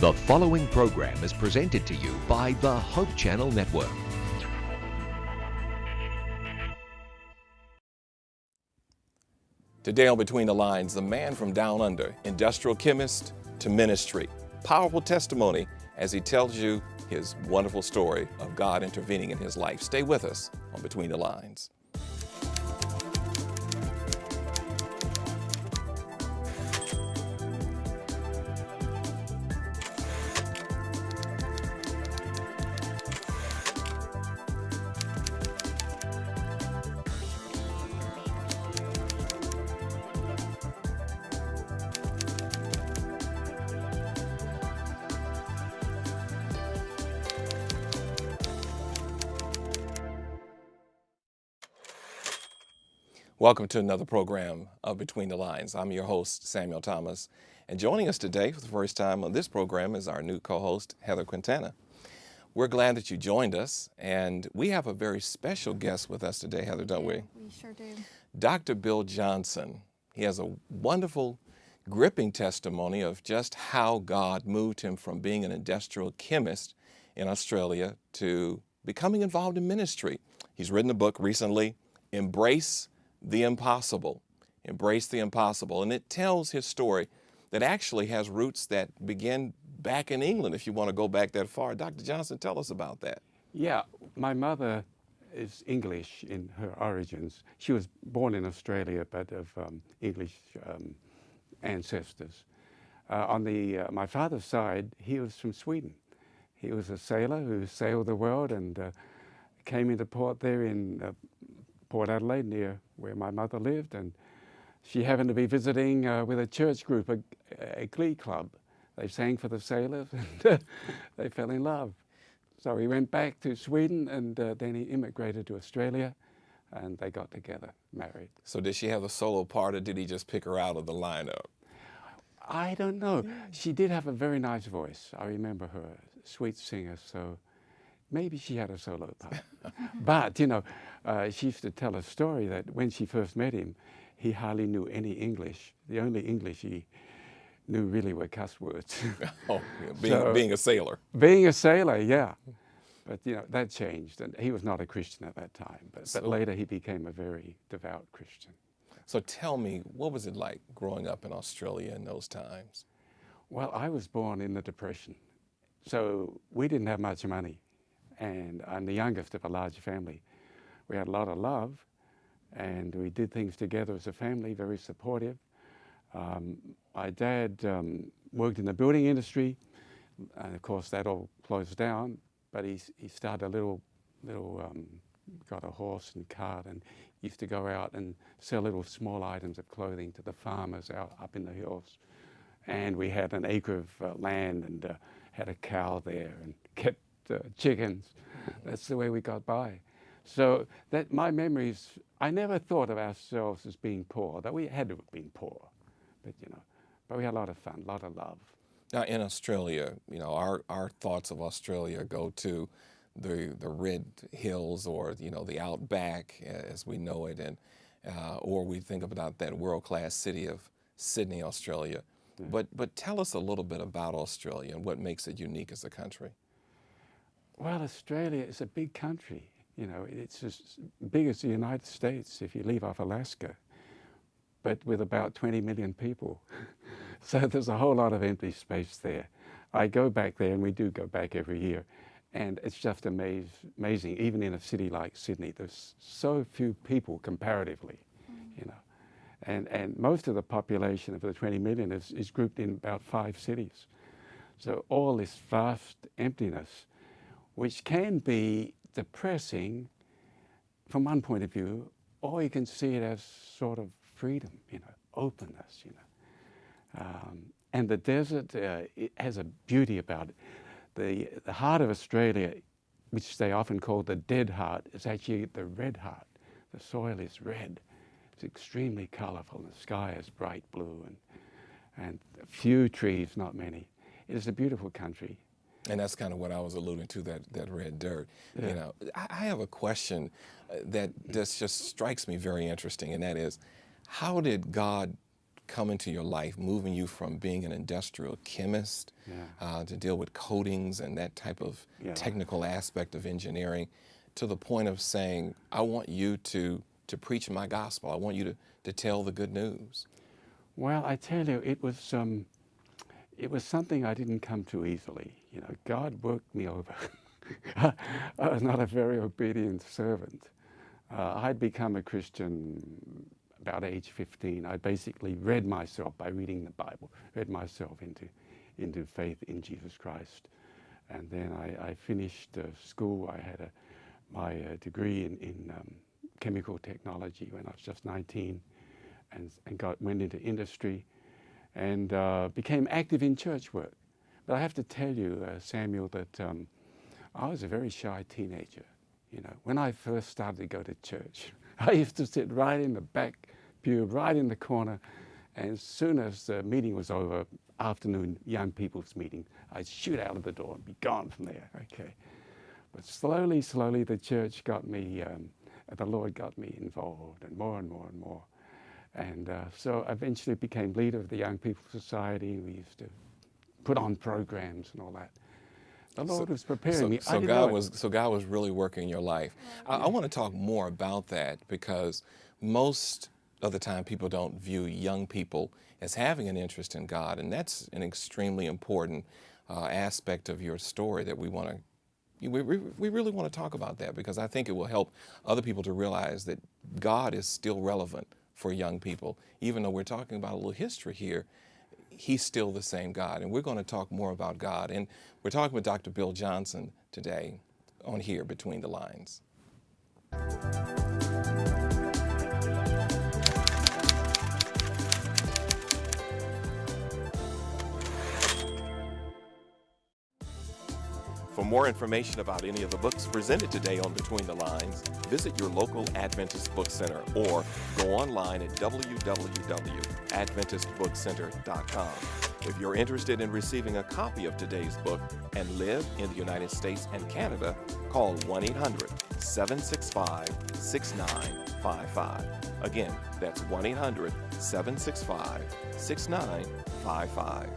The following program is presented to you by the Hope Channel Network. Today on Between the Lines, the man from down under, industrial chemist to ministry. Powerful testimony as he tells you his wonderful story of God intervening in his life. Stay with us on Between the Lines. Welcome to another program of Between the Lines. I'm your host, Samuel Thomas, and joining us today for the first time on this program is our new co-host, Heather Quintana. We're glad that you joined us, and we have a very special guest with us today, Heather, don't we? We sure do. Dr. Bill Johnsson. He has a wonderful, gripping testimony of just how God moved him from being an industrial chemist in Australia to becoming involved in ministry. He's written a book recently, Embrace the Impossible. Embrace the Impossible. And it tells his story that actually has roots that begin back in England, if you want to go back that far. Dr. Johnsson, tell us about that. Yeah, my mother is English in her origins. She was born in Australia, but of English ancestors. On my father's side, he was from Sweden. He was a sailor who sailed the world and came into port there in Port Adelaide, near where my mother lived, and she happened to be visiting with a church group, a glee club. They sang for the sailors, and they fell in love. So he went back to Sweden, and then he immigrated to Australia, and they got together, married. So did she have a solo part, or did he just pick her out of the lineup? I don't know. She did have a very nice voice. I remember her, sweet singer, so maybe she had a solo part. But, you know, she used to tell a story that when she first met him, he hardly knew any English. The only English he knew really were cuss words. Oh, being a sailor. Being a sailor, yeah. But, you know, that changed. And he was not a Christian at that time. But later he became a very devout Christian. So tell me, what was it like growing up in Australia in those times? Well, I was born in the Depression. So we didn't have much money. And I'm the youngest of a large family. We had a lot of love, and we did things together as a family, very supportive. My dad worked in the building industry, and of course that all closed down, but he started a little got a horse and cart, and used to go out and sell little small items of clothing to the farmers out up in the hills. And we had an acre of land and had a cow there and kept chickens. That's the way we got by. So that my memories, I never thought of ourselves as being poor, that we had to have been poor, but you know, but we had a lot of fun, a lot of love. Now in Australia, you know, our thoughts of Australia go to the red hills, or you know, the outback as we know it, and or we think about that world-class city of Sydney, Australia. Yeah. But tell us a little bit about Australia and what makes it unique as a country. Well, Australia is a big country. You know, it's as big as the United States if you leave off Alaska, but with about 20 million people. So there's a whole lot of empty space there. I go back there, and we do go back every year, and it's just amazing. Even in a city like Sydney, there's so few people comparatively, you know. And most of the population of the 20 million is grouped in about 5 cities. So all this vast emptiness, which can be depressing from one point of view, or you can see it as sort of freedom, you know, openness, you know. And the desert, it has a beauty about it. The heart of Australia, which they often call the dead heart, is actually the red heart. The soil is red. It's extremely colorful, and the sky is bright blue, and a few trees, not many. It is a beautiful country. And that's kind of what I was alluding to, that red dirt. Yeah. You know, I have a question that just strikes me very interesting, and that is, how did God come into your life, moving you from being an industrial chemist to deal with coatings and that type of technical aspect of engineering, to the point of saying, I want you to preach my gospel. I want you to tell the good news? Well, I tell you, it was something I didn't come to easily. You know, God worked me over. I was not a very obedient servant. I'd become a Christian about age 15. I basically read myself by reading the Bible, read myself into faith in Jesus Christ. And then I finished school. I had my degree in chemical technology when I was just 19, and went into industry and became active in church work. But I have to tell you, Samuel, that I was a very shy teenager. You know, when I first started to go to church, I used to sit right in the back pew, right in the corner, and as soon as the meeting was over, afternoon young people's meeting, I'd shoot out of the door and be gone from there. Okay, but slowly, the church got me, the Lord got me involved, and more and more and more, and so I eventually became leader of the Young People's Society. We used to put on programs and all that. The Lord was preparing me. So God was really working in your life. I want to talk more about that, because most of the time people don't view young people as having an interest in God, and that's an extremely important aspect of your story that we really want to talk about that, because I think it will help other people to realize that God is still relevant for young people. Even though we're talking about a little history here, He's still the same God. And we're going to talk more about God. And we're talking with Dr. Bill Johnsson today on Here Between the Lines. For more information about any of the books presented today on Between the Lines, visit your local Adventist Book Center or go online at www.adventistbookcenter.com. If you're interested in receiving a copy of today's book and live in the United States and Canada, call 1-800-765-6955. Again, that's 1-800-765-6955.